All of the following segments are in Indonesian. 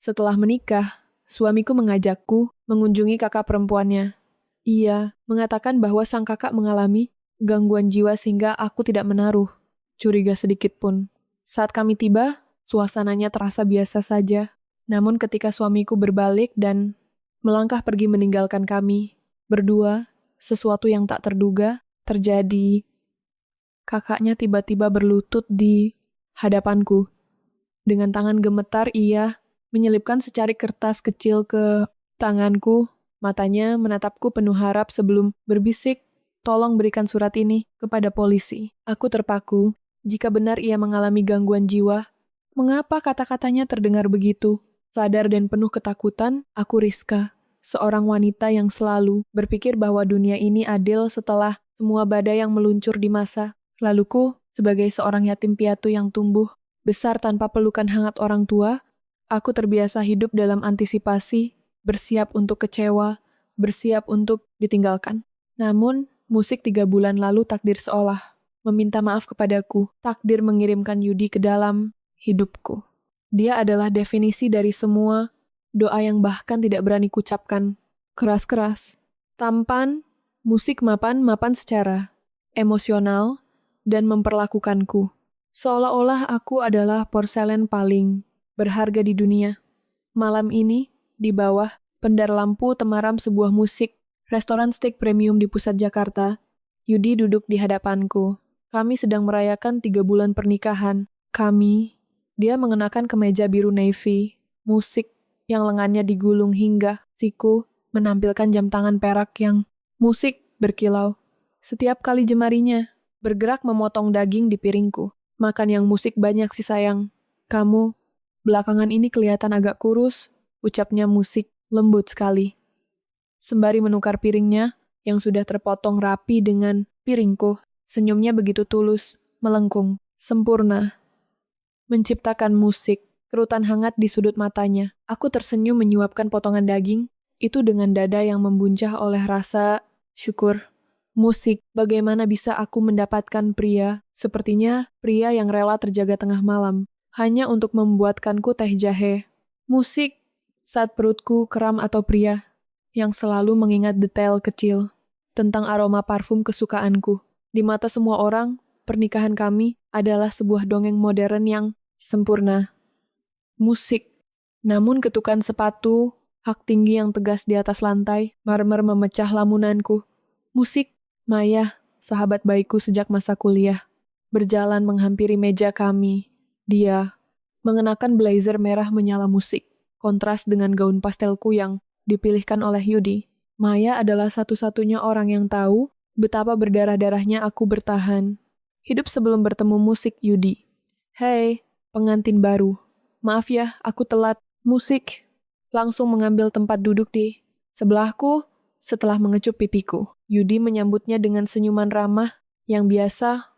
Setelah menikah, suamiku mengajakku mengunjungi kakak perempuannya. Ia mengatakan bahwa sang kakak mengalami gangguan jiwa sehingga aku tidak menaruh curiga sedikit pun. Saat kami tiba, suasananya terasa biasa saja. Namun ketika suamiku berbalik dan melangkah pergi meninggalkan kami berdua, sesuatu yang tak terduga terjadi. Kakaknya tiba-tiba berlutut di hadapanku. Dengan tangan gemetar, ia menyelipkan secari kertas kecil ke tanganku. Matanya menatapku penuh harap sebelum berbisik, "Tolong berikan surat ini kepada polisi." Aku terpaku. Jika benar ia mengalami gangguan jiwa, mengapa kata-katanya terdengar begitu? Sadar dan penuh ketakutan, aku Rizka, seorang wanita yang selalu berpikir bahwa dunia ini adil setelah semua badai yang meluncur di masa laluku sebagai seorang yatim piatu yang tumbuh besar tanpa pelukan hangat orang tua. Aku terbiasa hidup dalam antisipasi, bersiap untuk kecewa, bersiap untuk ditinggalkan. Namun, musik 3 bulan lalu takdir seolah meminta maaf kepadaku. Takdir mengirimkan Yudi ke dalam hidupku. Dia adalah definisi dari semua doa yang bahkan tidak berani kucapkan keras-keras. Tampan, musik mapan secara emosional, dan memperlakukanku seolah-olah aku adalah porselen paling berharga di dunia. Malam ini, di bawah pendar lampu temaram sebuah musik restoran steak premium di pusat Jakarta, Yudi duduk di hadapanku. Kami sedang merayakan 3 bulan pernikahan. Dia mengenakan kemeja biru navy, musik yang lengannya digulung hingga siku menampilkan jam tangan perak yang musik berkilau. Setiap kali jemarinya bergerak memotong daging di piringku. Makan yang musik banyak sih sayang. Kamu belakangan ini kelihatan agak kurus, ucapnya musik lembut sekali. Sembari menukar piringnya yang sudah terpotong rapi dengan piringku, senyumnya begitu tulus, melengkung, sempurna. Menciptakan musik, kerutan hangat di sudut matanya. Aku tersenyum menyuapkan potongan daging, itu dengan dada yang membuncah oleh rasa syukur. Musik, bagaimana bisa aku mendapatkan pria, sepertinya pria yang rela terjaga tengah malam, hanya untuk membuatkanku teh jahe. Musik, saat perutku kram atau pria, yang selalu mengingat detail kecil, tentang aroma parfum kesukaanku. Di mata semua orang, pernikahan kami adalah sebuah dongeng modern yang sempurna. Musik, namun ketukan sepatu, hak tinggi yang tegas di atas lantai, marmer memecah lamunanku. Musik, Maya, sahabat baikku sejak masa kuliah, berjalan menghampiri meja kami. Dia mengenakan blazer merah menyala musik, kontras dengan gaun pastelku yang dipilihkan oleh Yudi. Maya adalah satu-satunya orang yang tahu betapa berdarah-darahnya aku bertahan hidup sebelum bertemu musik Yudi. Hei, pengantin baru. Maaf ya, aku telat. Musik langsung mengambil tempat duduk di sebelahku setelah mengecup pipiku. Yudi menyambutnya dengan senyuman ramah yang biasa.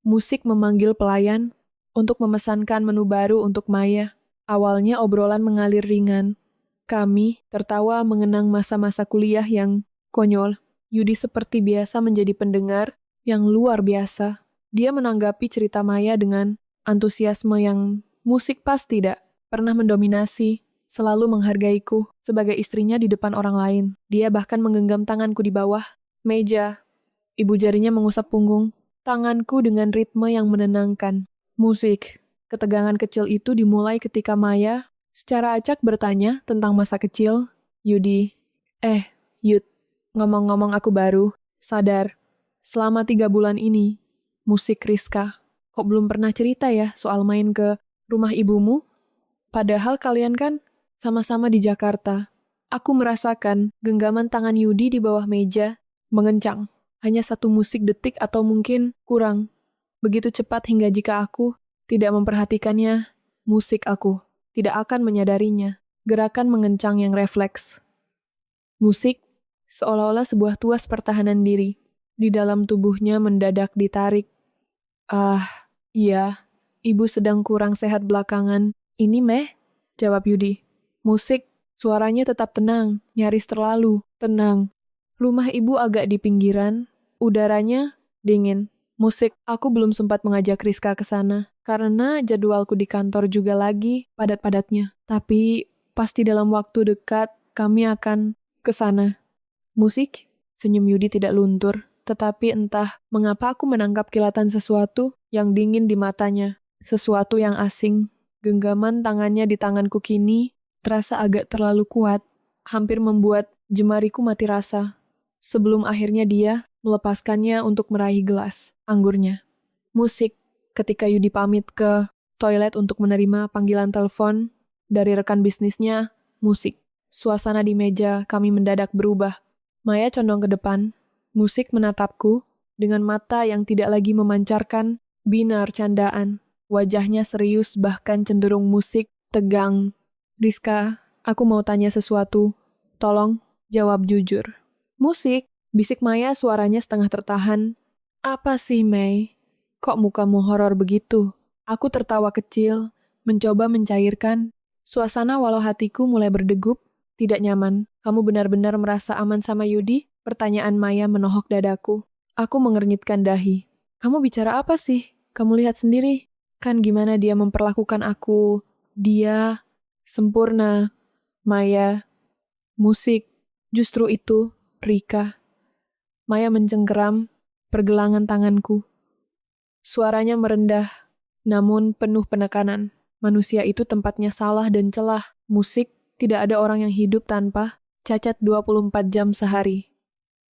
Musik memanggil pelayan untuk memesankan menu baru untuk Maya. Awalnya obrolan mengalir ringan. Kami tertawa mengenang masa-masa kuliah yang konyol. Yudi seperti biasa menjadi pendengar yang luar biasa. Dia menanggapi cerita Maya dengan antusiasme yang musik pas tidak pernah mendominasi, selalu menghargaiku sebagai istrinya di depan orang lain. Dia bahkan menggenggam tanganku di bawah meja. Ibu jarinya mengusap punggung tanganku dengan ritme yang menenangkan. Musik. Ketegangan kecil itu dimulai ketika Maya secara acak bertanya tentang masa kecil. Yudi. Yud. Ngomong-ngomong aku baru sadar. Selama 3 bulan ini, musik Rizka. Kok belum pernah cerita ya soal main ke rumah ibumu? Padahal kalian kan sama-sama di Jakarta. Aku merasakan genggaman tangan Yudi di bawah meja mengencang. Hanya 1 musik detik atau mungkin kurang. Begitu cepat hingga jika aku tidak memperhatikannya, musik aku tidak akan menyadarinya. Gerakan mengencang yang refleks. Musik seolah-olah sebuah tuas pertahanan diri. Di dalam tubuhnya mendadak ditarik. Iya, ibu sedang kurang sehat belakangan. Ini meh, jawab Yudi. Musik, suaranya tetap tenang, nyaris terlalu tenang. Rumah ibu agak di pinggiran, udaranya dingin. Musik, aku belum sempat mengajak Rizka ke sana, karena jadwalku di kantor juga lagi padat-padatnya. Tapi Pasti dalam waktu dekat kami akan ke sana. Musik? Senyum Yudi tidak luntur, tetapi entah mengapa aku menangkap kilatan sesuatu yang dingin di matanya. Sesuatu yang asing. Genggaman tangannya di tanganku kini terasa agak terlalu kuat, hampir membuat jemariku mati rasa. Sebelum akhirnya dia melepaskannya untuk meraih gelas anggurnya. Musik. Ketika Yudi pamit ke toilet untuk menerima panggilan telepon dari rekan bisnisnya, musik. Suasana di meja kami mendadak berubah. Maya condong ke depan. Musik menatapku dengan mata yang tidak lagi memancarkan binar candaan. Wajahnya serius bahkan cenderung musik tegang. Rizka, aku mau tanya sesuatu. Tolong jawab jujur. Musik, bisik Maya suaranya setengah tertahan. Apa sih, Mei? Kok mukamu horor begitu? Aku tertawa kecil, mencoba mencairkan suasana walau hatiku mulai berdegup, tidak nyaman. Kamu benar-benar merasa aman sama Yudi? Pertanyaan Maya menohok dadaku. Aku mengernyitkan dahi. Kamu bicara apa sih? Kamu lihat sendiri. Kan gimana dia memperlakukan aku. Dia sempurna. Maya, musik. Justru itu, Rika. Maya mencengkeram pergelangan tanganku. Suaranya merendah, namun penuh penekanan. Manusia itu tempatnya salah dan celah. Musik, tidak ada orang yang hidup tanpa cacat 24 jam sehari.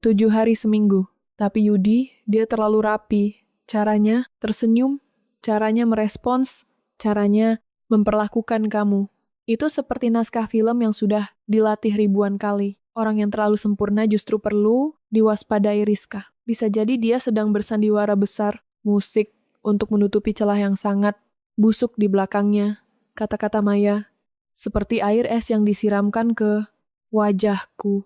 7 hari seminggu. Tapi Yudi, dia terlalu rapi. Caranya tersenyum, caranya merespons, caranya memperlakukan kamu. Itu seperti naskah film yang sudah dilatih ribuan kali. Orang yang terlalu sempurna justru perlu diwaspadai Rizka. Bisa jadi dia sedang bersandiwara besar, musik, untuk menutupi celah yang sangat busuk di belakangnya. Kata-kata Maya, seperti air es yang disiramkan ke wajahku.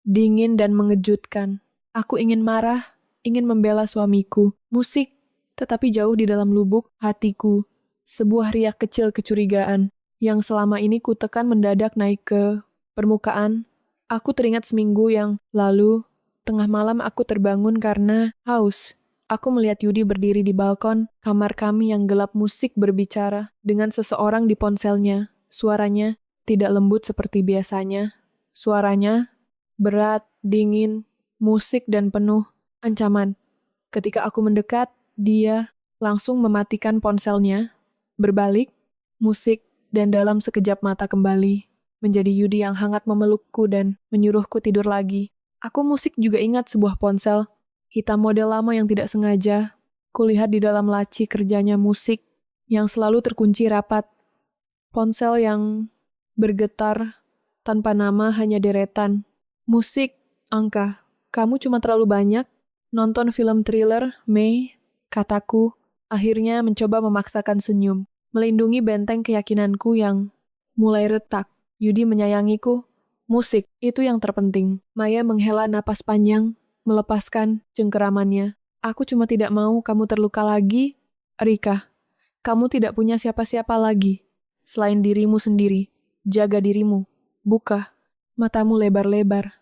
Dingin dan mengejutkan. Aku ingin marah, ingin membela suamiku. Musik, tetapi jauh di dalam lubuk hatiku. Sebuah riak kecil kecurigaan yang selama ini kutekan mendadak naik ke permukaan. Aku teringat seminggu yang lalu, tengah malam aku terbangun karena haus. Aku melihat Yudi berdiri di balkon kamar kami yang gelap. Musik berbicara dengan seseorang di ponselnya. Suaranya tidak lembut seperti biasanya. Suaranya berat, dingin, musik dan penuh ancaman. Ketika aku mendekat, dia langsung mematikan ponselnya, berbalik, musik, dan dalam sekejap mata kembali menjadi Yudi yang hangat memelukku dan menyuruhku tidur lagi. Aku musik juga ingat sebuah ponsel, hitam model lama yang tidak sengaja kulihat di dalam laci kerjanya musik yang selalu terkunci rapat. Ponsel yang bergetar tanpa nama, hanya deretan. Musik, angka. Kamu cuma terlalu banyak nonton film thriller, Mei, kataku, akhirnya mencoba memaksakan senyum, melindungi benteng keyakinanku yang mulai retak. Yudi menyayangiku. Musik, itu yang terpenting. Maya menghela napas panjang, melepaskan cengkeramannya. Aku cuma tidak mau kamu terluka lagi, Rika. Kamu tidak punya siapa-siapa lagi selain dirimu sendiri. Jaga dirimu. Buka matamu lebar-lebar.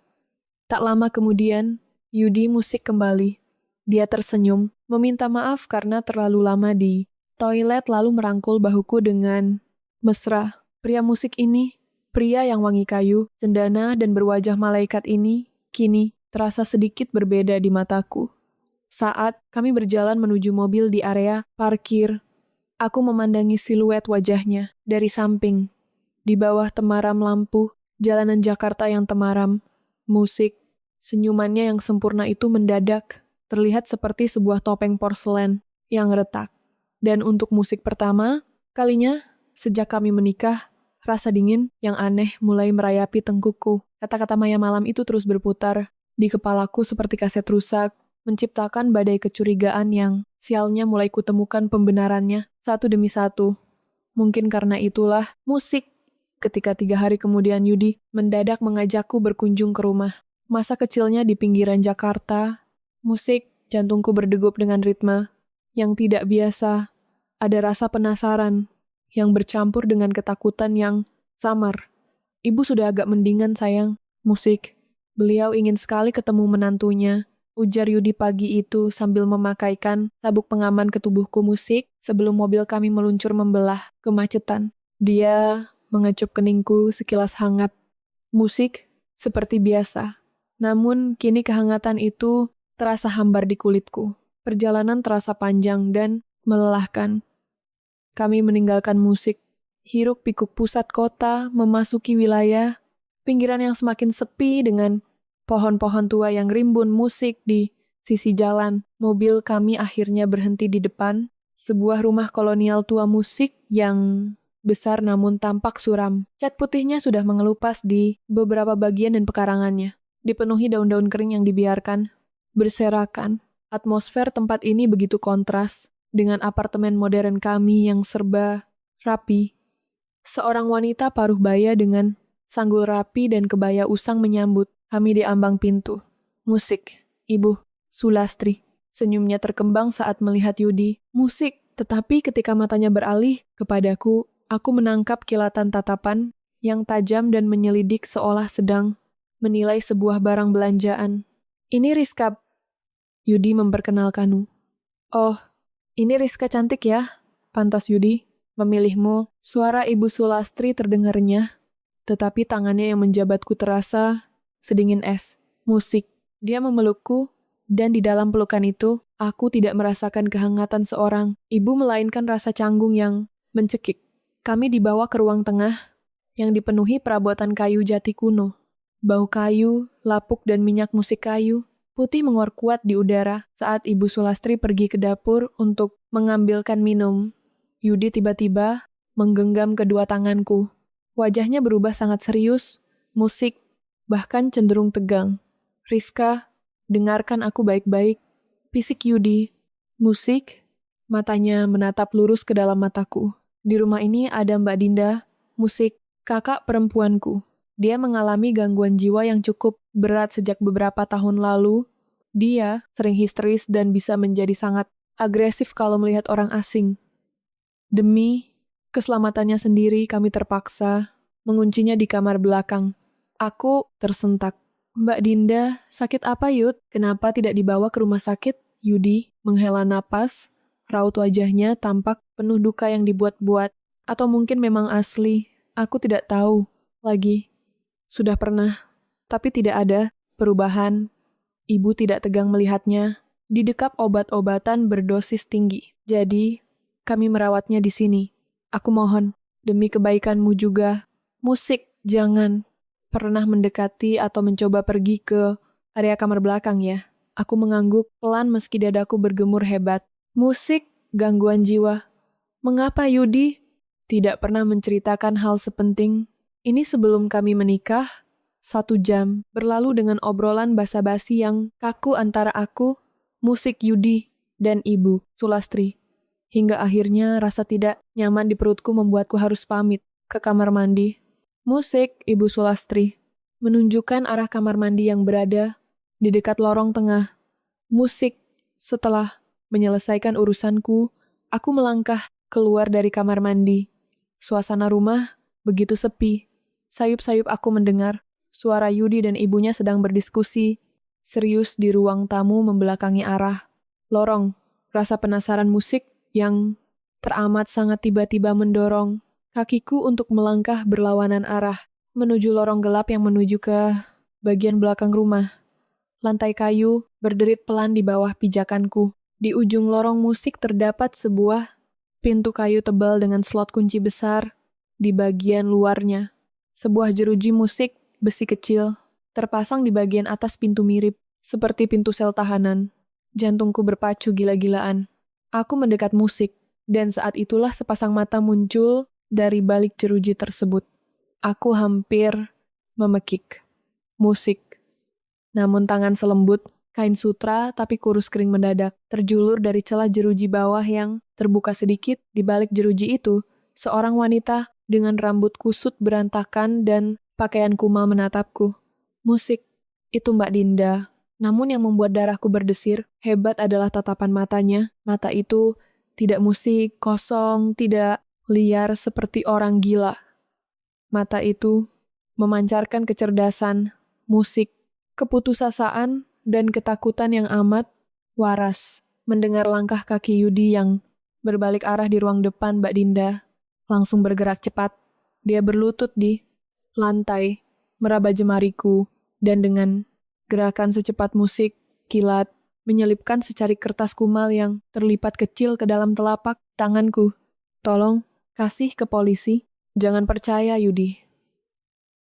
Tak lama kemudian, Yudi musik kembali. Dia tersenyum, meminta maaf karena terlalu lama di toilet lalu merangkul bahuku dengan mesra. Pria musik ini, pria yang wangi kayu, cendana dan berwajah malaikat ini, kini terasa sedikit berbeda di mataku. Saat kami berjalan menuju mobil di area parkir, aku memandangi siluet wajahnya dari samping. Di bawah temaram lampu, jalanan Jakarta yang temaram, musik, senyumannya yang sempurna itu mendadak terlihat seperti sebuah topeng porselen yang retak. Dan untuk musik pertama kalinya sejak kami menikah, rasa dingin yang aneh mulai merayapi tengkukku. Kata-kata Maya malam itu terus berputar di kepalaku seperti kaset rusak, menciptakan badai kecurigaan yang sialnya mulai kutemukan pembenarannya satu demi satu. Mungkin karena itulah musik. Ketika 3 hari kemudian Yudi mendadak mengajakku berkunjung ke rumah. Masa kecilnya di pinggiran Jakarta, musik, jantungku berdegup dengan ritme yang tidak biasa. Ada rasa penasaran yang bercampur dengan ketakutan yang samar. Ibu sudah agak mendingan sayang. Musik. Beliau ingin sekali ketemu menantunya. Ujar Yudi pagi itu sambil memakaikan sabuk pengaman ke tubuhku. Musik sebelum mobil kami meluncur membelah kemacetan. Dia mengecup keningku sekilas hangat. Musik seperti biasa. Namun kini kehangatan itu terasa hambar di kulitku. Perjalanan terasa panjang dan melelahkan. Kami meninggalkan musik, hiruk pikuk pusat kota, memasuki wilayah, pinggiran yang semakin sepi dengan pohon-pohon tua yang rimbun musik di sisi jalan. Mobil kami akhirnya berhenti di depan sebuah rumah kolonial tua musik yang besar namun tampak suram. Cat putihnya sudah mengelupas di beberapa bagian dan pekarangannya, dipenuhi daun-daun kering yang dibiarkan berserakan. Atmosfer tempat ini begitu kontras dengan apartemen modern kami yang serba rapi. Seorang wanita paruh baya dengan sanggul rapi dan kebaya usang menyambut kami di ambang pintu. Musik, Ibu Sulastri. Senyumnya terkembang saat melihat Yudi. Musik, tetapi ketika matanya beralih kepadaku, aku menangkap kilatan tatapan yang tajam dan menyelidik seolah sedang menilai sebuah barang belanjaan. Ini Rizka. Yudi memperkenalkanmu. Oh, ini Rizka cantik ya, pantas Yudi memilihmu. Suara Ibu Sulastri terdengarnya, tetapi tangannya yang menjabatku terasa sedingin es. Musik. Dia memelukku, dan di dalam pelukan itu, aku tidak merasakan kehangatan seorang ibu melainkan rasa canggung yang mencekik. Kami dibawa ke ruang tengah yang dipenuhi perabotan kayu jati kuno. Bau kayu, lapuk dan minyak musik kayu putih menguar kuat di udara saat Ibu Sulastri pergi ke dapur untuk mengambilkan minum. Yudi tiba-tiba menggenggam kedua tanganku. Wajahnya berubah sangat serius, musik, bahkan cenderung tegang. Rizka, dengarkan aku baik-baik. Pisik Yudi. Musik, matanya menatap lurus ke dalam mataku. Di rumah ini ada Mbak Dinda, musik, kakak perempuanku. Dia mengalami gangguan jiwa yang cukup berat sejak beberapa tahun lalu. Dia sering histeris dan bisa menjadi sangat agresif kalau melihat orang asing. Demi keselamatannya sendiri, kami terpaksa menguncinya di kamar belakang. Aku tersentak. Mbak Dinda, sakit apa Yud? Kenapa tidak dibawa ke rumah sakit? Yudi menghela napas, raut wajahnya tampak penuh duka yang dibuat-buat. Atau mungkin memang asli, aku tidak tahu. Lagi, sudah pernah, tapi tidak ada perubahan. Ibu tidak tegang melihatnya, didekap obat-obatan berdosis tinggi. Jadi, kami merawatnya di sini. Aku mohon, demi kebaikanmu juga. Musik, jangan pernah mendekati atau mencoba pergi ke area kamar belakang ya. Aku mengangguk pelan meski dadaku bergemur hebat. Musik, gangguan jiwa. Mengapa Yudi tidak pernah menceritakan hal sepenting ini sebelum kami menikah? 1 jam berlalu dengan obrolan basa-basi yang kaku antara aku, musik Yudi, dan Ibu Sulastri. Hingga akhirnya rasa tidak nyaman di perutku membuatku harus pamit ke kamar mandi. Musik Ibu Sulastri menunjukkan arah kamar mandi yang berada di dekat lorong tengah. Musik. Setelah menyelesaikan urusanku, aku melangkah keluar dari kamar mandi. Suasana rumah begitu sepi. Sayup-sayup aku mendengar suara Yudi dan ibunya sedang berdiskusi serius di ruang tamu membelakangi arah lorong. Rasa penasaran musik yang teramat sangat tiba-tiba mendorong kakiku untuk melangkah berlawanan arah menuju lorong gelap yang menuju ke bagian belakang rumah. Lantai kayu berderit pelan di bawah pijakanku. Di ujung lorong musik terdapat sebuah pintu kayu tebal dengan slot kunci besar di bagian luarnya. Sebuah jeruji musik besi kecil terpasang di bagian atas pintu mirip seperti pintu sel tahanan. Jantungku berpacu gila-gilaan. Aku mendekat musik, dan saat itulah sepasang mata muncul dari balik jeruji tersebut. Aku hampir memekik. Musik. Namun tangan selembut, kain sutra tapi kurus kering mendadak, terjulur dari celah jeruji bawah yang terbuka sedikit. Di balik jeruji itu, seorang wanita dengan rambut kusut berantakan dan pakaian kumal menatapku. Musik. Itu Mbak Dinda. Namun yang membuat darahku berdesir hebat adalah tatapan matanya. Mata itu tidak musik, kosong, tidak liar seperti orang gila. Mata itu memancarkan kecerdasan, musik, keputusasaan, dan ketakutan yang amat waras. Mendengar langkah kaki Yudi yang berbalik arah di ruang depan, Mbak Dinda langsung bergerak cepat, Dia berlutut di lantai, meraba jemariku, dan dengan gerakan secepat musik, kilat, menyelipkan secari kertas kumal yang terlipat kecil ke dalam telapak tanganku. Tolong, kasih ke polisi. Jangan percaya, Yudi.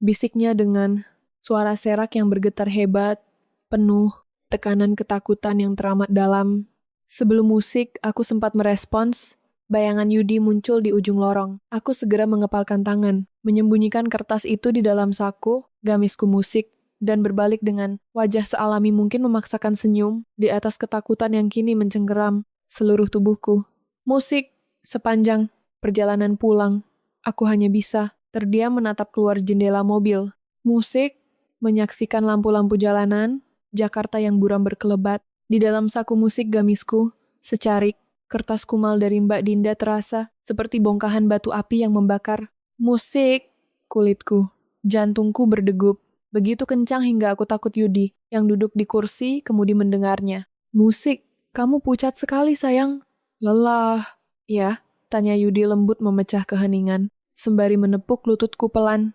Bisiknya dengan suara serak yang bergetar hebat, penuh tekanan ketakutan yang teramat dalam. Sebelum musik, aku sempat merespons. Bayangan Yudi muncul di ujung lorong. Aku segera mengepalkan tangan, menyembunyikan kertas itu di dalam saku, gamisku musik, dan berbalik dengan wajah sealami mungkin memaksakan senyum di atas ketakutan yang kini mencengkeram seluruh tubuhku. Musik, sepanjang perjalanan pulang, aku hanya bisa terdiam menatap keluar jendela mobil. Musik, menyaksikan lampu-lampu jalanan, Jakarta yang buram berkelebat. Di dalam saku musik gamisku, secarik, kertas kumal dari Mbak Dinda terasa seperti bongkahan batu api yang membakar. Musik, kulitku, jantungku berdegup. Begitu kencang hingga aku takut Yudi, yang duduk di kursi, kemudian mendengarnya. Musik, kamu pucat sekali sayang. Lelah. Ya, tanya Yudi lembut memecah keheningan, sembari menepuk lututku pelan.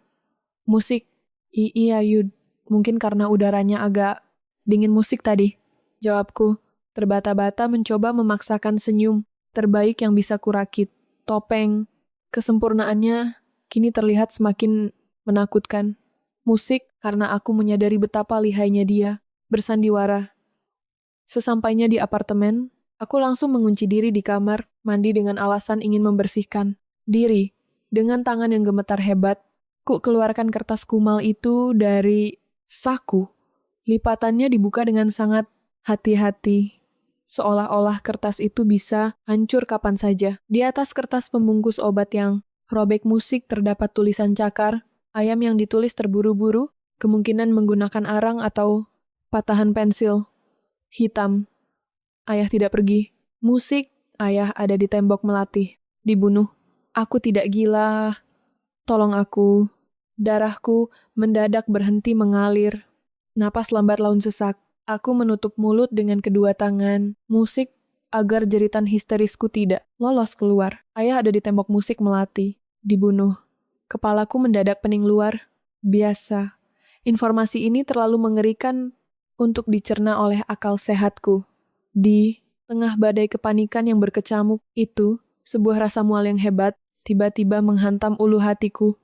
Musik, iya Yud, mungkin karena udaranya agak dingin musik tadi. Jawabku, terbata-bata mencoba memaksakan senyum, terbaik yang bisa kurakit. Topeng, kesempurnaannya kini terlihat semakin menakutkan. Musik, karena aku menyadari betapa lihainya dia, bersandiwara. Sesampainya di apartemen, aku langsung mengunci diri di kamar, mandi dengan alasan ingin membersihkan diri. Dengan tangan yang gemetar hebat, ku keluarkan kertas kumal itu dari saku. Lipatannya dibuka dengan sangat hati-hati, seolah-olah kertas itu bisa hancur kapan saja. Di atas kertas pembungkus obat yang robek musik terdapat tulisan cakar, ayam yang ditulis terburu-buru, kemungkinan menggunakan arang atau patahan pensil. Hitam. Ayah tidak pergi. Musik, ayah ada di tembok melatih. Dibunuh. Aku tidak gila. Tolong aku. Darahku mendadak berhenti mengalir. Napas lambat laun sesak. Aku menutup mulut dengan kedua tangan. Musik, agar jeritan histerisku tidak lolos keluar. Ayah ada di tembok musik melati. Dibunuh. Kepalaku mendadak pening luar. Biasa. Informasi ini terlalu mengerikan untuk dicerna oleh akal sehatku. Di tengah badai kepanikan yang berkecamuk itu, sebuah rasa mual yang hebat tiba-tiba menghantam ulu hatiku.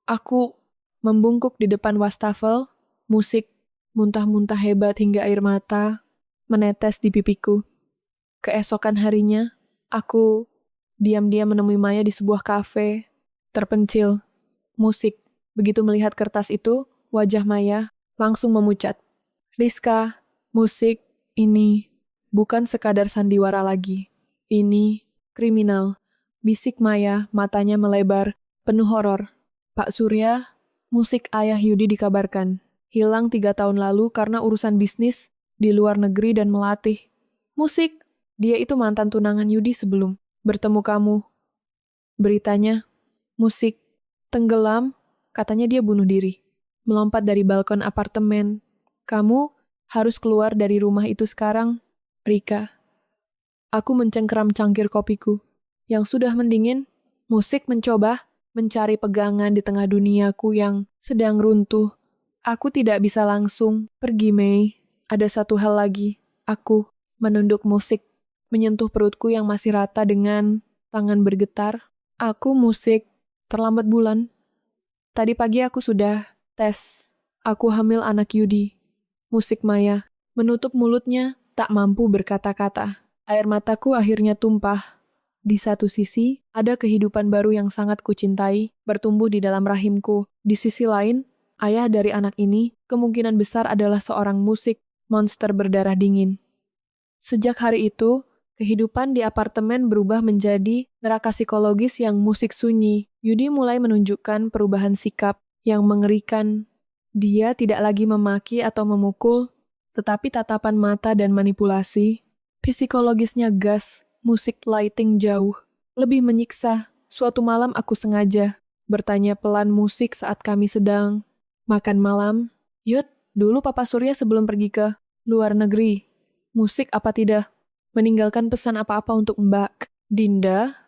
Aku membungkuk di depan wastafel, musik, muntah-muntah hebat hingga air mata menetes di pipiku. Keesokan harinya, aku diam-diam menemui Maya di sebuah kafe terpencil. Musik. Begitu melihat kertas itu, wajah Maya langsung memucat. Rizka, musik, ini bukan sekadar sandiwara lagi. Ini kriminal. Bisik Maya, matanya melebar, penuh horor. Pak Surya, musik ayah Yudi dikabarkan hilang 3 tahun lalu karena urusan bisnis di luar negeri dan melatih. Musik, dia itu mantan tunangan Yudi sebelum bertemu kamu. Beritanya, musik, tenggelam, katanya dia bunuh diri. Melompat dari balkon apartemen. Kamu harus keluar dari rumah itu sekarang, Rika. Aku mencengkeram cangkir kopiku. Yang sudah mendingin, musik mencoba mencari pegangan di tengah duniaku yang sedang runtuh. Aku tidak bisa langsung pergi, Mei. Ada satu hal lagi. Aku menunduk musik, menyentuh perutku yang masih rata dengan tangan bergetar. Aku musik, terlambat bulan. Tadi pagi aku sudah tes. Aku hamil anak Yudi. Musik Maya menutup mulutnya, tak mampu berkata-kata. Air mataku akhirnya tumpah. Di satu sisi, ada kehidupan baru yang sangat kucintai, bertumbuh di dalam rahimku. Di sisi lain, ayah dari anak ini kemungkinan besar adalah seorang musik, monster berdarah dingin. Sejak hari itu, kehidupan di apartemen berubah menjadi neraka psikologis yang musik sunyi. Yudi mulai menunjukkan perubahan sikap yang mengerikan. Dia tidak lagi memaki atau memukul, tetapi tatapan mata dan manipulasi. Psikologisnya gas, musik lighting jauh. Lebih menyiksa, suatu malam aku sengaja bertanya pelan musik saat kami sedang makan malam. Yud, dulu Papa Surya sebelum pergi ke luar negeri, musik apa tidak meninggalkan pesan apa-apa untuk Mbak Dinda?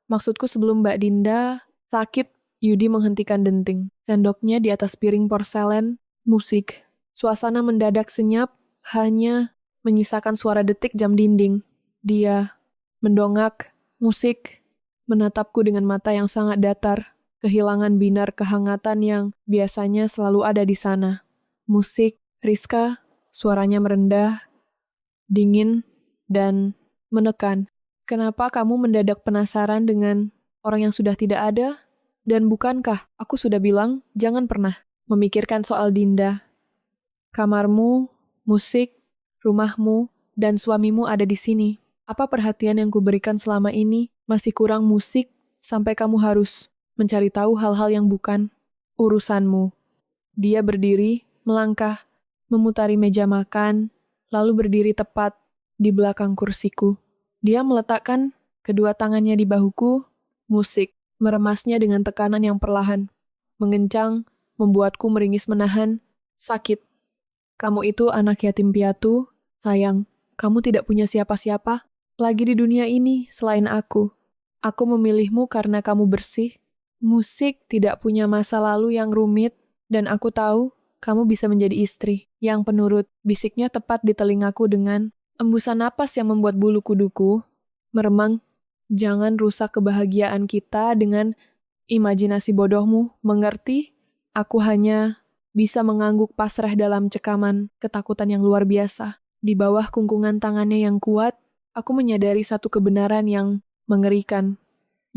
Maksudku sebelum Mbak Dinda sakit Yudi menghentikan denting. Sendoknya di atas piring porselen, musik. Suasana mendadak senyap, hanya menyisakan suara detik jam dinding. Dia mendongak, musik, menatapku dengan mata yang sangat datar, kehilangan binar kehangatan yang biasanya selalu ada di sana. Musik, Rizka, suaranya merendah, dingin, dan menekan. Kenapa kamu mendadak penasaran dengan orang yang sudah tidak ada? Dan bukankah aku sudah bilang jangan pernah memikirkan soal Dinda? Kamarmu, musik, rumahmu, dan suamimu ada di sini. Apa perhatian yang kuberikan selama ini masih kurang musik sampai kamu harus mencari tahu hal-hal yang bukan urusanmu? Dia berdiri, melangkah, memutari meja makan, lalu berdiri tepat di belakang kursiku. Dia meletakkan kedua tangannya di bahuku, musik, meremasnya dengan tekanan yang perlahan, mengencang, membuatku meringis menahan, sakit. Kamu itu anak yatim piatu, sayang, kamu tidak punya siapa-siapa lagi di dunia ini selain aku. Aku memilihmu karena kamu bersih. Musik tidak punya masa lalu yang rumit, dan aku tahu kamu bisa menjadi istri yang penurut. Bisiknya tepat di telingaku dengan embusan napas yang membuat bulu kuduku meremang. Jangan rusak kebahagiaan kita dengan imajinasi bodohmu, mengerti? Aku hanya bisa mengangguk pasrah dalam cekaman ketakutan yang luar biasa. Di bawah kungkungan tangannya yang kuat, aku menyadari satu kebenaran yang mengerikan.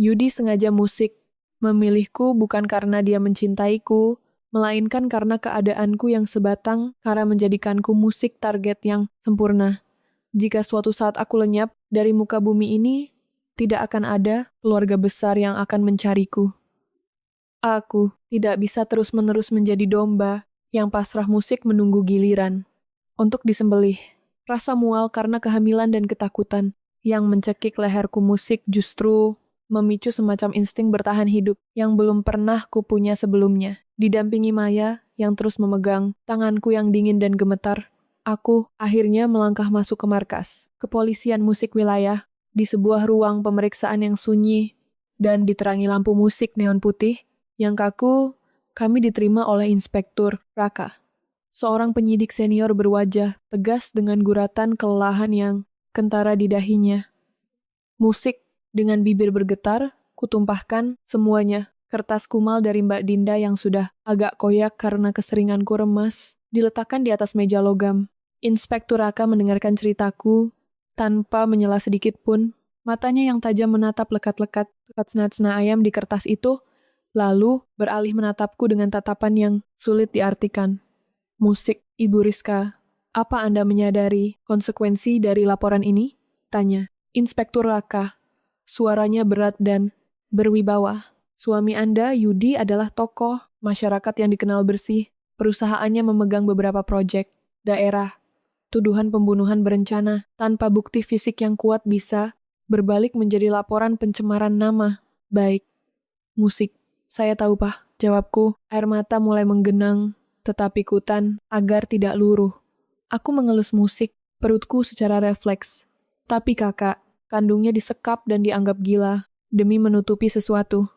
Yudi sengaja musik, memilihku bukan karena dia mencintaiku, melainkan karena keadaanku yang sebatang karena menjadikanku musik target yang sempurna. Jika suatu saat aku lenyap dari muka bumi ini, tidak akan ada keluarga besar yang akan mencariku. Aku tidak bisa terus-menerus menjadi domba yang pasrah musik menunggu giliran untuk disembelih. Rasa mual karena kehamilan dan ketakutan yang mencekik leherku. Musik justru memicu semacam insting bertahan hidup yang belum pernah kupunya sebelumnya. Didampingi Maya yang terus memegang tanganku yang dingin dan gemetar, aku akhirnya melangkah masuk ke markas kepolisian musik wilayah. Di sebuah ruang pemeriksaan yang sunyi dan diterangi lampu musik neon putih yang kaku, kami diterima oleh Inspektur Raka. Seorang penyidik senior berwajah tegas dengan guratan kelelahan yang kentara di dahinya. Musik, dengan bibir bergetar, kutumpahkan semuanya. Kertas kumal dari Mbak Dinda yang sudah agak koyak karena keseringanku remas, diletakkan di atas meja logam. Inspektur Raka mendengarkan ceritaku tanpa menyela sedikit pun. Matanya yang tajam menatap lekat-lekat senat-senat ayam di kertas itu, lalu beralih menatapku dengan tatapan yang sulit diartikan. Musik, Ibu Rizka, apa Anda menyadari konsekuensi dari laporan ini? Tanya. Inspektur Raka, suaranya berat dan berwibawa. Suami Anda, Yudi, adalah tokoh masyarakat yang dikenal bersih. Perusahaannya memegang beberapa proyek daerah. Tuduhan pembunuhan berencana tanpa bukti fisik yang kuat bisa berbalik menjadi laporan pencemaran nama baik. Musik, saya tahu Pak, jawabku. Air mata mulai menggenang, tetapi kutan agar tidak luruh. Aku mengelus musik, perutku secara refleks. Tapi kakak, kandungnya disekap dan dianggap gila demi menutupi sesuatu.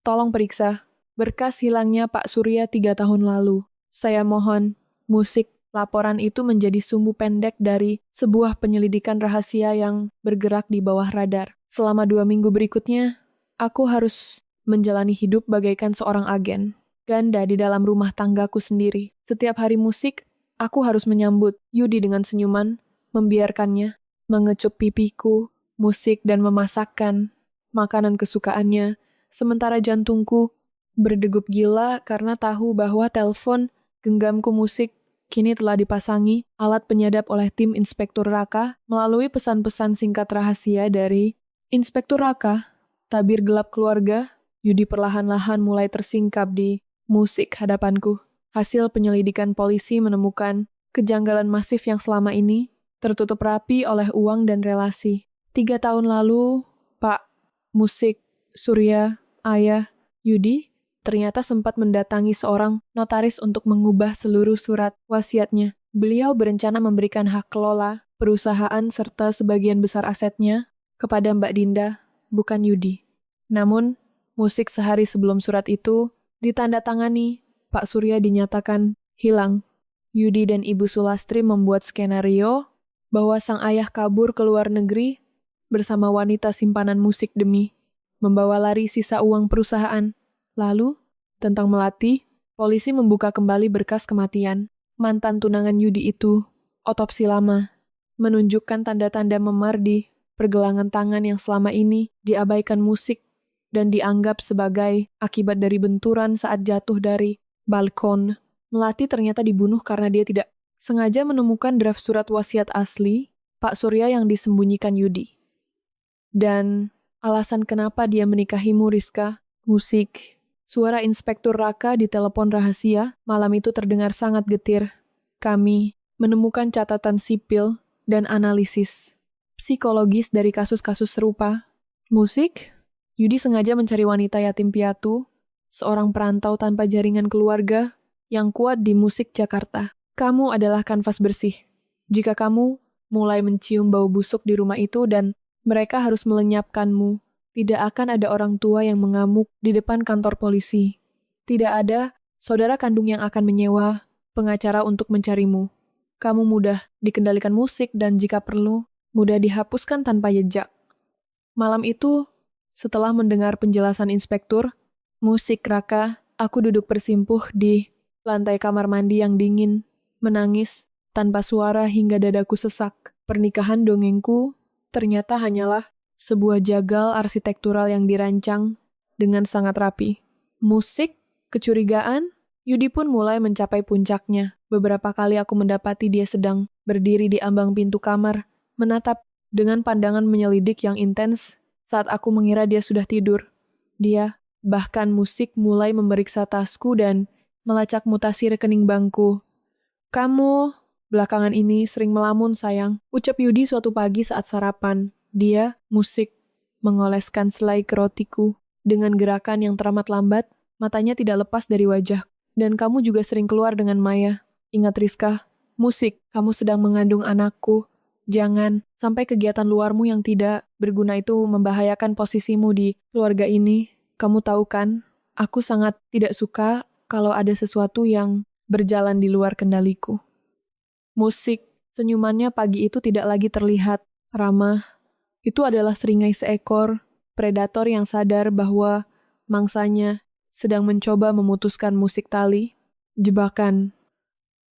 Tolong periksa berkas hilangnya Pak Surya 3 tahun lalu. Saya mohon, musik. Laporan itu menjadi sumbu pendek dari sebuah penyelidikan rahasia yang bergerak di bawah radar. Selama 2 minggu berikutnya, aku harus menjalani hidup bagaikan seorang agen ganda di dalam rumah tanggaku sendiri. Setiap hari musik, aku harus menyambut Yudi dengan senyuman, membiarkannya mengecup pipiku, musik dan memasakkan makanan kesukaannya, sementara jantungku berdegup gila karena tahu bahwa telepon genggamku musik kini telah dipasangi alat penyadap oleh tim Inspektur Raka melalui pesan-pesan singkat rahasia dari Inspektur Raka. Tabir gelap keluarga, Yudi perlahan-lahan mulai tersingkap di musik hadapanku. Hasil penyelidikan polisi menemukan kejanggalan masif yang selama ini tertutup rapi oleh uang dan relasi. 3 tahun lalu, Pak Musik, Surya, Ayah, Yudi ternyata sempat mendatangi seorang notaris untuk mengubah seluruh surat wasiatnya. Beliau berencana memberikan hak kelola perusahaan serta sebagian besar asetnya kepada Mbak Dinda, bukan Yudi. Namun, Musik sehari sebelum surat itu ditandatangani, Pak Surya dinyatakan hilang. Yudi dan Ibu Sulastri membuat skenario bahwa sang ayah kabur ke luar negeri bersama wanita simpanan musik demi membawa lari sisa uang perusahaan. Lalu, tentang Melati, polisi membuka kembali berkas kematian. Mantan tunangan Yudi itu, otopsi lama, menunjukkan tanda-tanda memar di pergelangan tangan yang selama ini diabaikan musik dan dianggap sebagai akibat dari benturan saat jatuh dari balkon. Melati ternyata dibunuh karena dia tidak sengaja menemukan draft surat wasiat asli Pak Surya yang disembunyikan Yudi. Dan alasan kenapa dia menikahimu, Rizka, musik. Suara Inspektur Raka di telepon rahasia malam itu terdengar sangat getir. Kami menemukan catatan sipil dan analisis psikologis dari kasus-kasus serupa. Musik? Yudi sengaja mencari wanita yatim piatu, seorang perantau tanpa jaringan keluarga yang kuat di musik Jakarta. Kamu adalah kanvas bersih. Jika kamu mulai mencium bau busuk di rumah itu dan mereka harus melenyapkanmu, tidak akan ada orang tua yang mengamuk di depan kantor polisi. Tidak ada saudara kandung yang akan menyewa pengacara untuk mencarimu. Kamu mudah dikendalikan musik dan jika perlu, mudah dihapuskan tanpa jejak. Malam itu, setelah mendengar penjelasan inspektur, musik Raka, aku duduk bersimpuh di lantai kamar mandi yang dingin, menangis tanpa suara hingga dadaku sesak. Pernikahan dongengku ternyata hanyalah sebuah jagal arsitektural yang dirancang dengan sangat rapi. Musik, kecurigaan, Yudi pun mulai mencapai puncaknya. Beberapa kali aku mendapati dia sedang berdiri di ambang pintu kamar, menatap dengan pandangan menyelidik yang intens saat aku mengira dia sudah tidur. Dia, bahkan musik mulai memeriksa tasku dan melacak mutasi rekening bankku. Kamu, belakangan ini sering melamun sayang, ucap Yudi suatu pagi saat sarapan. Dia, musik, mengoleskan selai ke rotiku. Dengan gerakan yang teramat lambat, matanya tidak lepas dari wajah. Dan kamu juga sering keluar dengan Maya. Ingat Rizka, musik, kamu sedang mengandung anakku. Jangan sampai kegiatan luarmu yang tidak berguna itu membahayakan posisimu di keluarga ini. Kamu tahu kan, aku sangat tidak suka kalau ada sesuatu yang berjalan di luar kendaliku. Musik, senyumannya pagi itu tidak lagi terlihat ramah. Itu adalah seringai seekor, predator yang sadar bahwa mangsanya sedang mencoba memutuskan musik tali. Jebakan.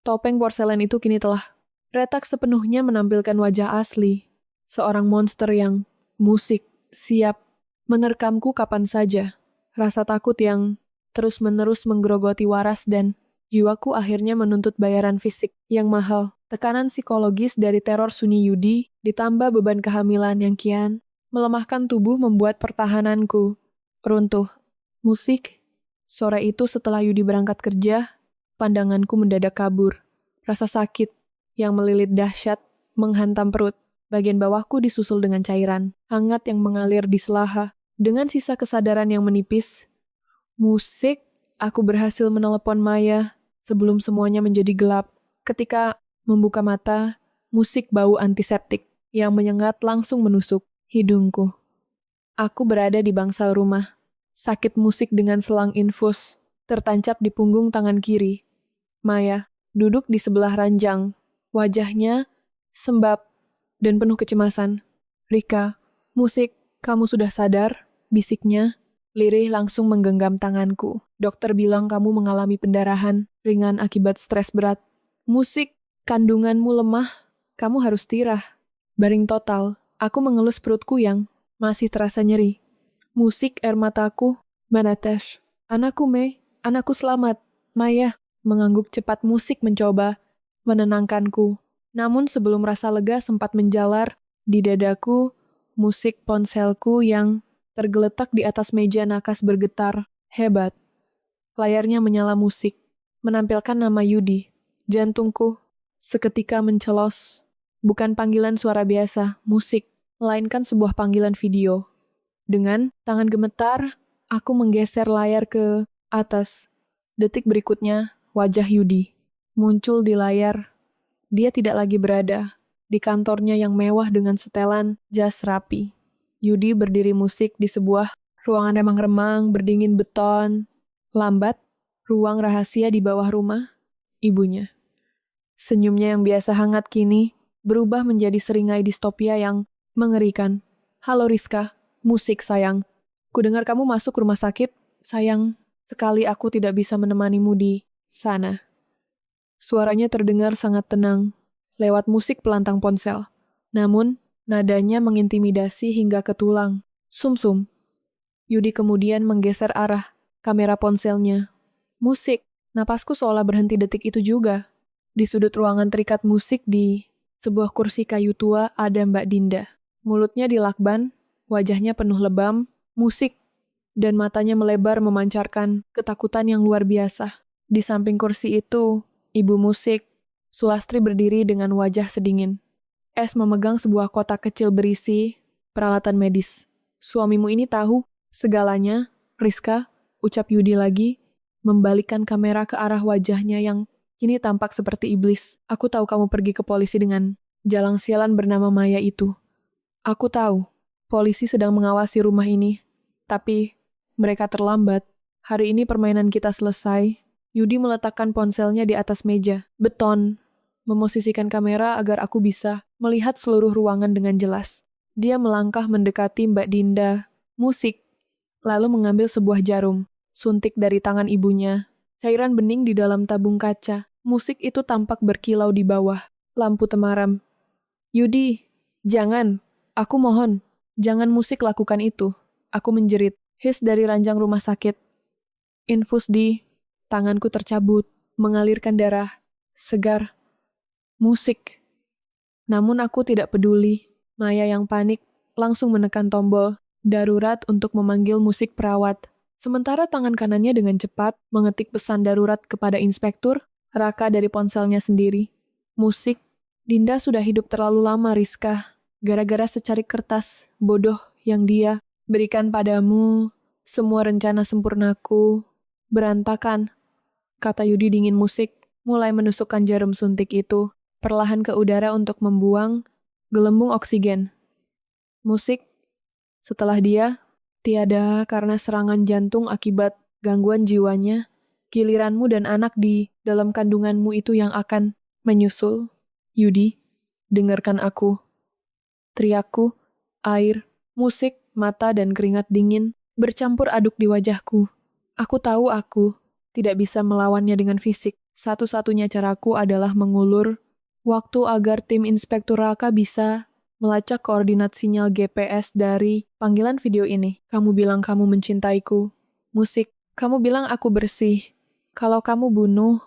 Topeng porselen itu kini telah retak sepenuhnya menampilkan wajah asli. Seorang monster yang musik siap menerkamku kapan saja. Rasa takut yang terus-menerus menggerogoti waras dan jiwaku akhirnya menuntut bayaran fisik yang mahal. Tekanan psikologis dari teror Suni Yudi ditambah beban kehamilan yang kian melemahkan tubuh membuat pertahananku runtuh. Musik. Sore itu setelah Yudi berangkat kerja, pandanganku mendadak kabur. Rasa sakit yang melilit dahsyat menghantam perut. Bagian bawahku disusul dengan cairan hangat yang mengalir di selaha. Dengan sisa kesadaran yang menipis, musik, aku berhasil menelepon Maya sebelum semuanya menjadi gelap. Ketika membuka mata, musik bau antiseptik yang menyengat langsung menusuk hidungku. Aku berada di bangsal rumah. Sakit musik dengan selang infus tertancap di punggung tangan kiri. Maya duduk di sebelah ranjang. Wajahnya sembab dan penuh kecemasan. Rika, musik, kamu sudah sadar? Bisiknya. Lirih langsung menggenggam tanganku. Dokter bilang kamu mengalami pendarahan ringan akibat stres berat. Musik, kandunganmu lemah. Kamu harus tirah. Baring total. Aku mengelus perutku yang masih terasa nyeri. Musik, air mataku. Manatesh. Anakku, Mei. Anakku selamat. Maya. Mengangguk cepat musik mencoba menenangkanku. Namun sebelum rasa lega sempat menjalar di dadaku, musik ponselku yang tergeletak di atas meja nakas bergetar. Hebat. Layarnya menyala musik. Menampilkan nama Yudi. Jantungku seketika mencelos. Bukan panggilan suara biasa, musik, melainkan sebuah panggilan video. Dengan tangan gemetar, aku menggeser layar ke atas. Detik berikutnya, wajah Yudi muncul di layar. Dia tidak lagi berada di kantornya yang mewah dengan setelan jas rapi. Yudi berdiri musik di sebuah Ruangan remang-remang, berdingin beton. Lambat, ruang rahasia di bawah rumah, ibunya. Senyumnya yang biasa hangat kini berubah menjadi seringai distopia yang mengerikan. Halo Rizka, musik sayang. Kudengar kamu masuk rumah sakit, sayang. Sekali aku tidak bisa menemanimu di sana. Suaranya terdengar sangat tenang, lewat musik pelantang ponsel. Namun, nadanya mengintimidasi hingga ke tulang. Sum-sum. Yudi kemudian menggeser arah kamera ponselnya. Musik, napasku seolah berhenti detik itu juga. Di sudut ruangan terikat musik di sebuah kursi kayu tua ada Mbak Dinda. Mulutnya dilakban, wajahnya penuh lebam, musik, dan matanya melebar memancarkan ketakutan yang luar biasa. Di samping kursi itu, ibu musik, Sulastri berdiri dengan wajah sedingin. Es memegang sebuah kotak kecil berisi peralatan medis. Suamimu ini tahu segalanya, Rizka, ucap Yudi lagi, membalikkan kamera ke arah wajahnya yang kini tampak seperti iblis. Aku tahu kamu pergi ke polisi dengan jalang sialan bernama Maya itu. Aku tahu, polisi sedang mengawasi rumah ini. Tapi, mereka terlambat. Hari ini permainan kita selesai. Yudi meletakkan ponselnya di atas meja, beton, memosisikan kamera agar aku bisa melihat seluruh ruangan dengan jelas. Dia melangkah mendekati Mbak Dinda, musik, lalu mengambil sebuah jarum, suntik dari tangan ibunya. Cairan bening di dalam tabung kaca. Musik itu tampak berkilau di bawah. Lampu temaram. Yudi, jangan. Aku mohon. Jangan musik lakukan itu. Aku menjerit. His dari ranjang rumah sakit. Infus di tanganku tercabut, mengalirkan darah. Segar. Musik. Namun aku tidak peduli. Maya yang panik langsung menekan tombol darurat untuk memanggil musik perawat. Sementara tangan kanannya dengan cepat mengetik pesan darurat kepada inspektur Raka dari ponselnya sendiri. Musik, Dinda sudah hidup terlalu lama, Rizka. Gara-gara secarik kertas bodoh yang dia berikan padamu, semua rencana sempurnaku berantakan. Kata Yudi dingin. Musik mulai menusukkan jarum suntik itu perlahan ke udara untuk membuang gelembung oksigen. Musik, setelah dia tiada karena serangan jantung akibat gangguan jiwanya, giliranmu dan anak di dalam kandunganmu itu yang akan menyusul. Yudi, dengarkan aku. Teriakku, air, musik, mata dan keringat dingin bercampur aduk di wajahku. Aku tahu aku tidak bisa melawannya dengan fisik. Satu-satunya caraku adalah mengulur waktu agar tim Inspektur Raka bisa melacak koordinat sinyal GPS dari panggilan video ini. Kamu bilang kamu mencintaiku. Musik, kamu bilang aku bersih. Kalau kamu bunuh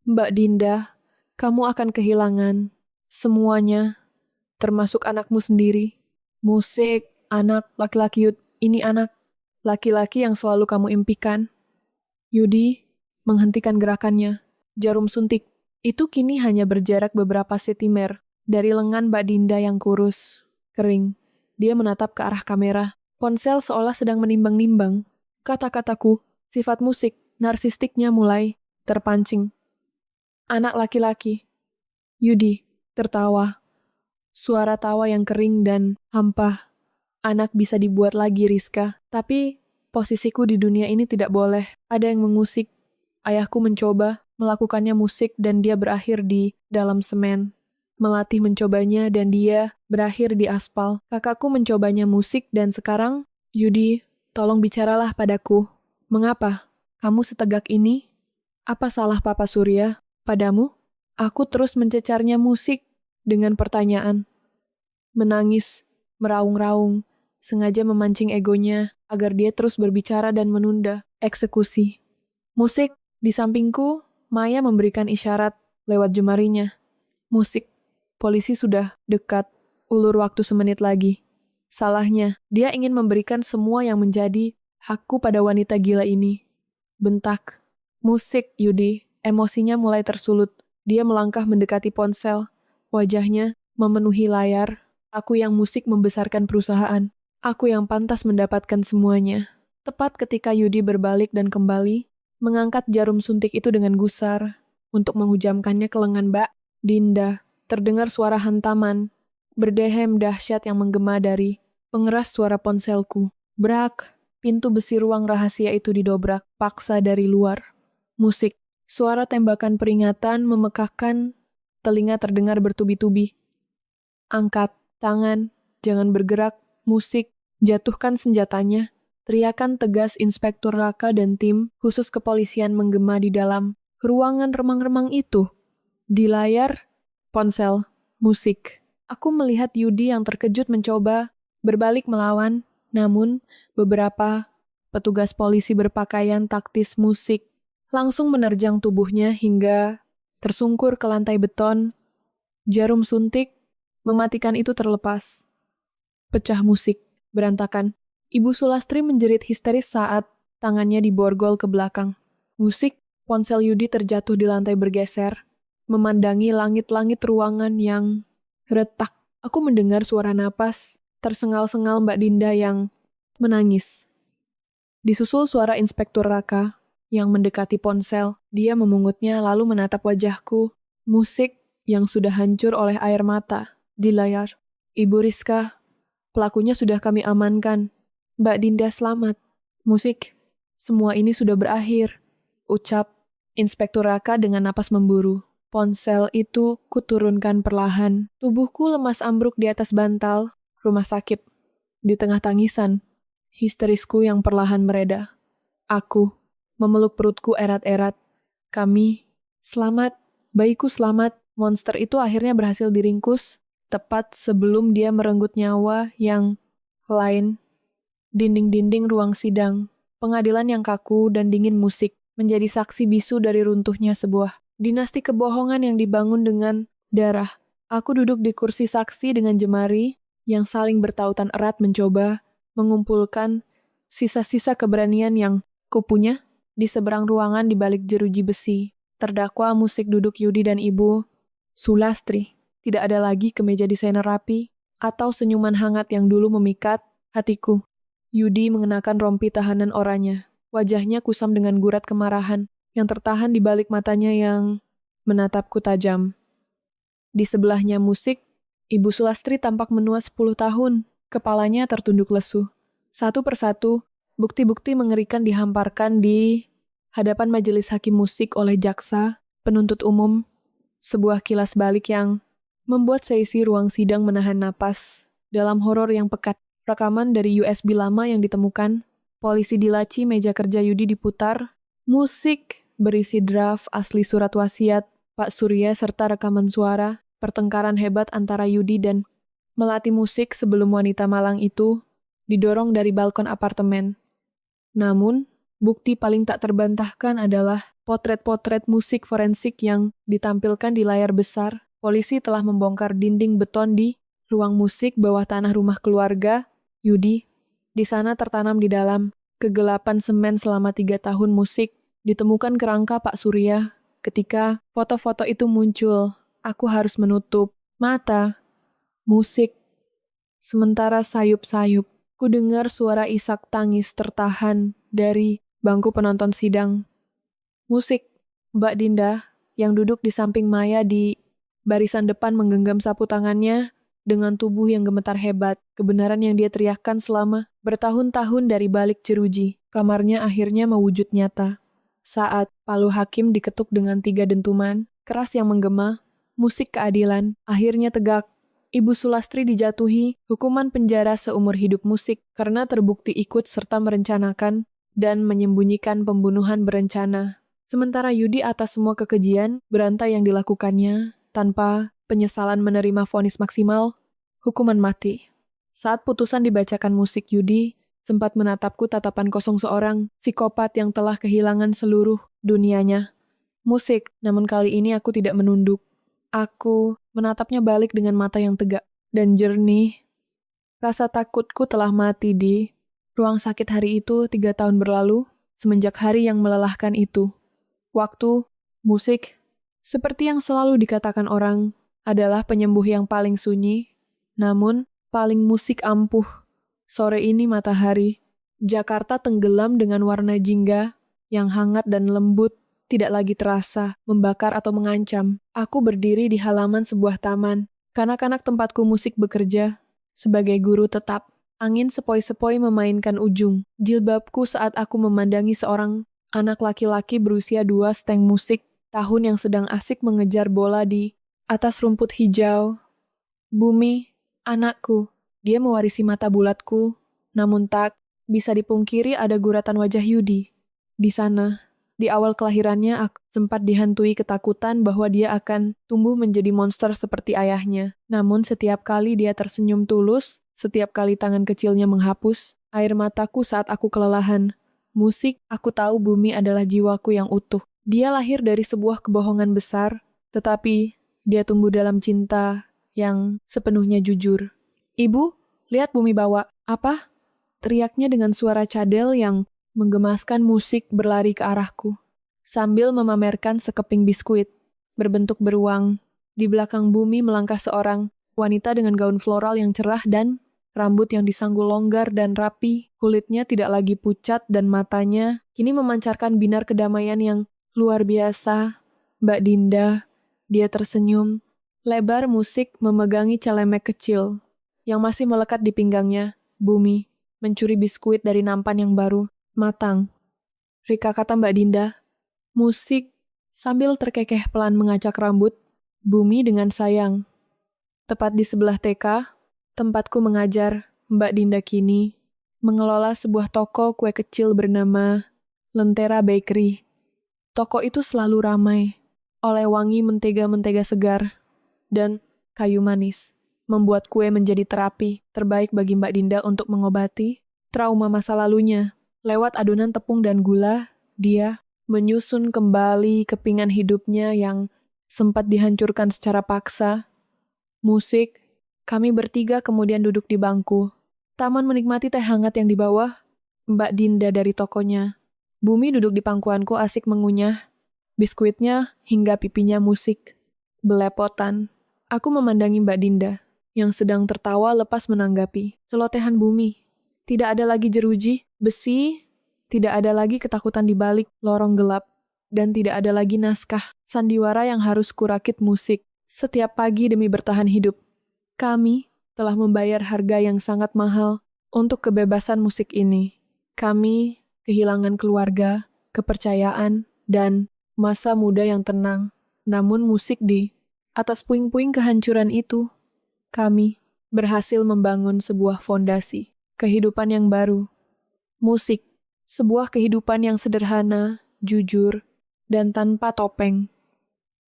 Mbak Dinda, kamu akan kehilangan semuanya, termasuk anakmu sendiri. Musik, anak, laki-laki ini anak laki-laki yang selalu kamu impikan. Yudi menghentikan gerakannya. Jarum suntik itu kini hanya berjarak beberapa sentimeter dari lengan Mbak Dinda yang kurus, kering. Dia menatap ke arah kamera. Ponsel seolah sedang menimbang-nimbang. Kata-kataku, sifat musik, narsistiknya mulai terpancing. Anak laki-laki. Yudi tertawa. Suara tawa yang kering dan hampa. Anak bisa dibuat lagi, Rizka. Tapi posisiku di dunia ini tidak boleh. Ada yang mengusik. Ayahku mencoba melakukannya musik dan dia berakhir di dalam semen. Melatih mencobanya dan dia berakhir di aspal. Kakakku mencobanya musik dan sekarang, Yudi, tolong bicaralah padaku. Mengapa? Kamu setegak ini? Apa salah Papa Surya padamu? Aku terus mencecarnya musik dengan pertanyaan. Menangis, meraung-raung, sengaja memancing egonya agar dia terus berbicara dan menunda eksekusi. Musik, di sampingku, Maya memberikan isyarat lewat jemarinya. Musik. Polisi sudah dekat, ulur waktu semenit lagi. Salahnya, dia ingin memberikan semua yang menjadi hakku pada wanita gila ini. Bentak. Musik, Yudi. Emosinya mulai tersulut. Dia melangkah mendekati ponsel. Wajahnya memenuhi layar. Aku yang musik membesarkan perusahaan. Aku yang pantas mendapatkan semuanya. Tepat ketika Yudi berbalik dan kembali, mengangkat jarum suntik itu dengan gusar untuk menghujamkannya ke lengan Mbak Dinda. Terdengar suara hantaman, berdehem dahsyat yang menggema dari pengeras suara ponselku. Brak, pintu besi ruang rahasia itu didobrak paksa dari luar. Musik, suara tembakan peringatan memekakkan, telinga terdengar bertubi-tubi. Angkat tangan, jangan bergerak, musik, jatuhkan senjatanya. Teriakan tegas Inspektur Raka dan tim khusus kepolisian menggema di dalam ruangan remang-remang itu. Di layar, ponsel, musik. Aku melihat Yudi yang terkejut mencoba berbalik melawan, namun beberapa petugas polisi berpakaian taktis musik langsung menerjang tubuhnya hingga tersungkur ke lantai beton. Jarum suntik mematikan itu terlepas. Pecah musik, berantakan. Ibu Sulastri menjerit histeris saat tangannya diborgol ke belakang. Musik, ponsel Yudi terjatuh di lantai bergeser, memandangi langit-langit ruangan yang retak. Aku mendengar suara napas, tersengal-sengal Mbak Dinda yang menangis. Disusul suara Inspektur Raka yang mendekati ponsel. Dia memungutnya lalu menatap wajahku. Musik yang sudah hancur oleh air mata di layar. Ibu Rizka, pelakunya sudah kami amankan. Mbak Dinda selamat. Musik, semua ini sudah berakhir. Ucap Inspektur Raka dengan napas memburu. Ponsel itu kuturunkan perlahan. Tubuhku lemas ambruk di atas bantal rumah sakit. Di tengah tangisan, histerisku yang perlahan mereda. Aku memeluk perutku erat-erat. Kami selamat, bayiku selamat. Monster itu akhirnya berhasil diringkus tepat sebelum dia merenggut nyawa yang lain. Dinding-dinding ruang sidang, pengadilan yang kaku dan dingin musik, menjadi saksi bisu dari runtuhnya sebuah dinasti kebohongan yang dibangun dengan darah. Aku duduk di kursi saksi dengan jemari yang saling bertautan erat mencoba mengumpulkan sisa-sisa keberanian yang kupunya di seberang ruangan di balik jeruji besi. Terdakwa musik duduk Yudi dan Ibu Sulastri. Tidak ada lagi kemeja desainer rapi atau senyuman hangat yang dulu memikat hatiku. Yudi mengenakan rompi tahanan oranye. Wajahnya kusam dengan gurat kemarahan yang tertahan di balik matanya yang menatapku tajam. Di sebelahnya musik, Ibu Sulastri tampak menua 10 tahun. Kepalanya tertunduk lesu. Satu persatu, bukti-bukti mengerikan dihamparkan di hadapan majelis hakim musik oleh jaksa, penuntut umum, sebuah kilas balik yang membuat seisi ruang sidang menahan napas dalam horor yang pekat. Rekaman dari USB lama yang ditemukan, polisi dilaci meja kerja Yudi diputar, musik berisi draft asli surat wasiat Pak Surya serta rekaman suara, pertengkaran hebat antara Yudi dan Melati musik sebelum wanita malang itu didorong dari balkon apartemen. Namun, bukti paling tak terbantahkan adalah potret-potret musik forensik yang ditampilkan di layar besar. Polisi telah membongkar dinding beton di ruang musik bawah tanah rumah keluarga Yudi. Di sana tertanam di dalam kegelapan semen selama 3 tahun musik. Ditemukan kerangka Pak Surya. Ketika foto-foto itu muncul, aku harus menutup mata. Musik. Sementara sayup-sayup, ku dengar suara isak tangis tertahan dari bangku penonton sidang. Musik. Mbak Dinda yang duduk di samping Maya di barisan depan menggenggam sapu tangannya dengan tubuh yang gemetar hebat, kebenaran yang dia teriakkan selama bertahun-tahun dari balik jeruji. Kamarnya akhirnya mewujud nyata. Saat palu hakim diketuk dengan 3 dentuman, keras yang menggema, musik keadilan, akhirnya tegak. Ibu Sulastri dijatuhi hukuman penjara seumur hidup musik karena terbukti ikut serta merencanakan dan menyembunyikan pembunuhan berencana. Sementara Yudi atas semua kekejian berantai yang dilakukannya, tanpa penyesalan menerima vonis maksimal, hukuman mati. Saat putusan dibacakan musik Yudi, sempat menatapku tatapan kosong seorang psikopat yang telah kehilangan seluruh dunianya. Musik, namun kali ini aku tidak menunduk. Aku menatapnya balik dengan mata yang tegak dan jernih. Rasa takutku telah mati di ruang sakit hari itu 3 tahun berlalu, semenjak hari yang melelahkan itu. Waktu, musik, seperti yang selalu dikatakan orang, adalah penyembuh yang paling sunyi, namun paling musik ampuh. Sore ini matahari, Jakarta tenggelam dengan warna jingga yang hangat dan lembut, tidak lagi terasa, membakar atau mengancam. Aku berdiri di halaman sebuah taman. Kanak-kanak tempatku musik bekerja sebagai guru tetap. Angin sepoi-sepoi memainkan ujung jilbabku saat aku memandangi seorang anak laki-laki berusia 2 steng musik tahun yang sedang asik mengejar bola di atas rumput hijau. Bumi, anakku, dia mewarisi mata bulatku, namun tak bisa dipungkiri ada guratan wajah Yudi. Di sana, di awal kelahirannya aku sempat dihantui ketakutan bahwa dia akan tumbuh menjadi monster seperti ayahnya. Namun setiap kali dia tersenyum tulus, setiap kali tangan kecilnya menghapus air mataku saat aku kelelahan. Musik, aku tahu Bumi adalah jiwaku yang utuh. Dia lahir dari sebuah kebohongan besar, tetapi dia tumbuh dalam cinta yang sepenuhnya jujur. Ibu, lihat Bumi bawa. Apa? Teriaknya dengan suara cadel yang menggemaskan. Musik berlari ke arahku, sambil memamerkan sekeping biskuit berbentuk beruang. Di belakang Bumi melangkah seorang wanita dengan gaun floral yang cerah dan rambut yang disanggul longgar dan rapi. Kulitnya tidak lagi pucat dan matanya kini memancarkan binar kedamaian yang luar biasa. Mbak Dinda, dia tersenyum lebar. Musik memegangi celemek kecil yang masih melekat di pinggangnya. Bumi mencuri biskuit dari nampan yang baru matang. Rika, kata Mbak Dinda. Musik sambil terkekeh pelan mengacak rambut Bumi dengan sayang. Tepat di sebelah TK, tempatku mengajar, Mbak Dinda kini mengelola sebuah toko kue kecil bernama Lentera Bakery. Toko itu selalu ramai oleh wangi mentega-mentega segar dan kayu manis, membuat kue menjadi terapi terbaik bagi Mbak Dinda untuk mengobati trauma masa lalunya. Lewat adonan tepung dan gula, dia menyusun kembali kepingan hidupnya yang sempat dihancurkan secara paksa. Musik, kami bertiga kemudian duduk di bangku. Taman menikmati teh hangat yang dibawa Mbak Dinda dari tokonya. Bumi duduk di pangkuanku asik mengunyah biskuitnya hingga pipinya musik belepotan. Aku memandangi Mbak Dinda yang sedang tertawa lepas menanggapi celotehan Bumi. Tidak ada lagi jeruji, besi, tidak ada lagi ketakutan di balik lorong gelap, dan tidak ada lagi naskah sandiwara yang harus kurakit musik setiap pagi demi bertahan hidup. Kami telah membayar harga yang sangat mahal untuk kebebasan musik ini. Kami kehilangan keluarga, kepercayaan, dan masa muda yang tenang. Namun musik di atas puing-puing kehancuran itu, kami berhasil membangun sebuah fondasi kehidupan yang baru. Musik, sebuah kehidupan yang sederhana, jujur, dan tanpa topeng.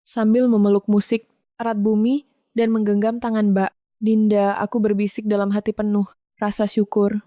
Sambil memeluk musik erat Bumi dan menggenggam tangan Mbak Dinda, aku berbisik dalam hati penuh rasa syukur.